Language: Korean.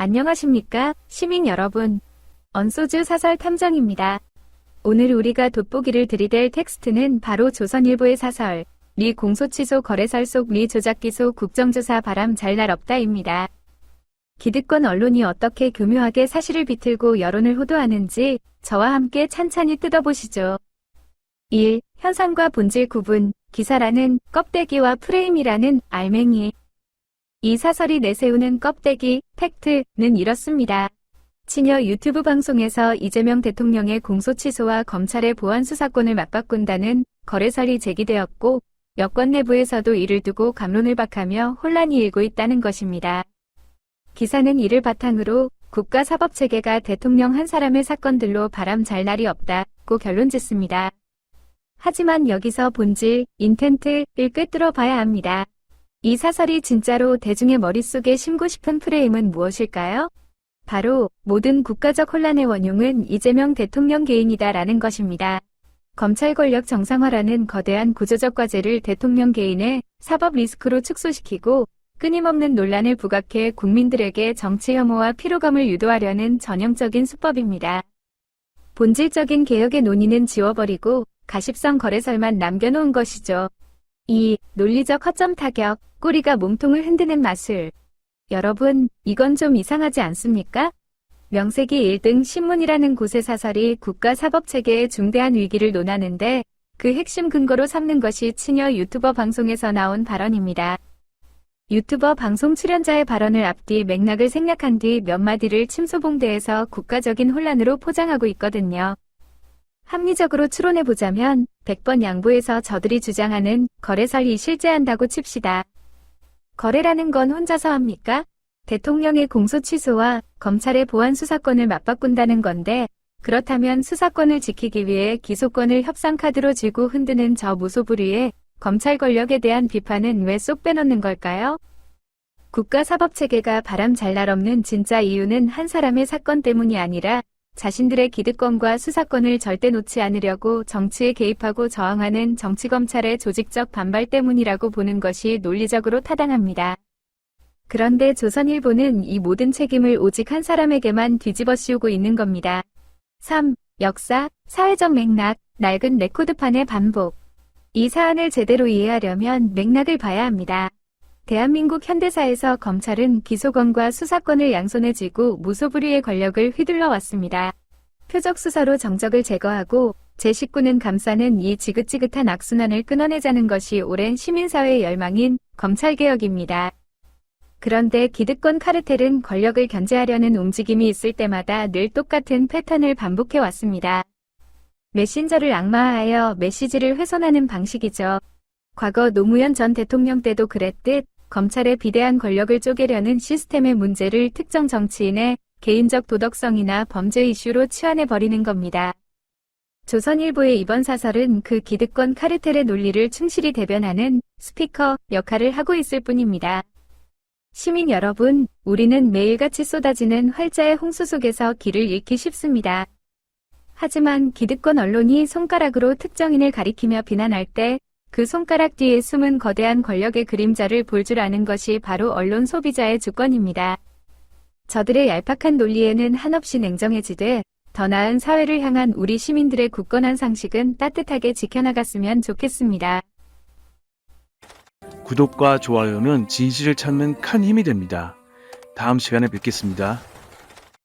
안녕하십니까, 시민 여러분. 언소주 사설 탐정입니다. 오늘 우리가 돋보기를 들이댈 텍스트는 바로 조선일보의 사설, 리 공소취소 거래설 속 리 조작기소 국정조사 바람 잘 날 없다입니다. 기득권 언론이 어떻게 교묘하게 사실을 비틀고 여론을 호도하는지 저와 함께 찬찬히 뜯어보시죠. 1. 현상과 본질 구분, 기사라는 껍데기와 프레임이라는 알맹이. 이 사설이 내세우는 껍데기, 팩트는 이렇습니다. 친여 유튜브 방송에서 이재명 대통령의 공소취소와 검찰의 보안 수사권을 맞바꾼다는 거래설이 제기되었고, 여권 내부에서도 이를 두고 갑론을 박하며 혼란이 일고 있다는 것입니다. 기사는 이를 바탕으로 국가사법체계가 대통령 한 사람의 사건들로 바람 잘 날이 없다고 결론짓습니다. 하지만 여기서 본질, 인텐트를 꿰뚫어 봐야 합니다. 이 사설이 진짜로 대중의 머릿속에 심고 싶은 프레임은 무엇일까요? 바로 모든 국가적 혼란의 원흉은 이재명 대통령 개인이다라는 것입니다. 검찰 권력 정상화라는 거대한 구조적 과제를 대통령 개인의 사법 리스크로 축소시키고 끊임없는 논란을 부각해 국민들에게 정치 혐오와 피로감을 유도하려는 전형적인 수법입니다. 본질적인 개혁의 논의는 지워버리고 가십성 거래설만 남겨놓은 것이죠. 2. 논리적 허점 타격, 꼬리가 몸통을 흔드는 마술. 여러분, 이건 좀 이상하지 않습니까? 명세기 1등 신문이라는 곳의 사설이 국가사법체계의 중대한 위기를 논하는데 그 핵심 근거로 삼는 것이 친여 유튜버 방송에서 나온 발언입니다. 유튜버 방송 출연자의 발언을 앞뒤 맥락을 생략한 뒤 몇 마디를 침소봉대해서 국가적인 혼란으로 포장하고 있거든요. 합리적으로 추론해보자면 100번 양보해서 저들이 주장하는 거래설이 실재한다고 칩시다. 거래라는 건 혼자서 합니까? 대통령의 공소취소와 검찰의 보안 수사권을 맞바꾼다는 건데 그렇다면 수사권을 지키기 위해 기소권을 협상카드로 쥐고 흔드는 저 무소불위의 검찰 권력에 대한 비판은 왜 쏙 빼놓는 걸까요? 국가사법체계가 바람 잘 날 없는 진짜 이유는 한 사람의 사건 때문이 아니라 자신들의 기득권과 수사권을 절대 놓지 않으려고 정치에 개입하고 저항하는 정치검찰의 조직적 반발 때문이라고 보는 것이 논리적으로 타당합니다. 그런데 조선일보는 이 모든 책임을 오직 한 사람에게만 뒤집어 씌우고 있는 겁니다. 3. 역사, 사회적 맥락, 낡은 레코드판의 반복. 이 사안을 제대로 이해하려면 맥락을 봐야 합니다. 대한민국 현대사에서 검찰은 기소권과 수사권을 양손에 쥐고 무소불위의 권력을 휘둘러 왔습니다. 표적 수사로 정적을 제거하고 제19는 감싸는 이 지긋지긋한 악순환을 끊어내자는 것이 오랜 시민사회의 열망인 검찰개혁입니다. 그런데 기득권 카르텔은 권력을 견제하려는 움직임이 있을 때마다 늘 똑같은 패턴을 반복해왔습니다. 메신저를 악마화하여 메시지를 훼손하는 방식이죠. 과거 노무현 전 대통령 때도 그랬듯 검찰의 비대한 권력을 쪼개려는 시스템의 문제를 특정 정치인의 개인적 도덕성이나 범죄 이슈로 치환해버리는 겁니다. 조선일보의 이번 사설은 그 기득권 카르텔의 논리를 충실히 대변하는 스피커 역할을 하고 있을 뿐입니다. 시민 여러분, 우리는 매일같이 쏟아지는 활자의 홍수 속에서 길을 잃기 쉽습니다. 하지만 기득권 언론이 손가락으로 특정인을 가리키며 비난할 때 그 손가락 뒤에 숨은 거대한 권력의 그림자를 볼 줄 아는 것이 바로 언론 소비자의 주권입니다. 저들의 얄팍한 논리에는 한없이 냉정해지되 더 나은 사회를 향한 우리 시민들의 굳건한 상식은 따뜻하게 지켜나갔으면 좋겠습니다. 구독과 좋아요는 진실을 찾는 큰 힘이 됩니다. 다음 시간에 뵙겠습니다.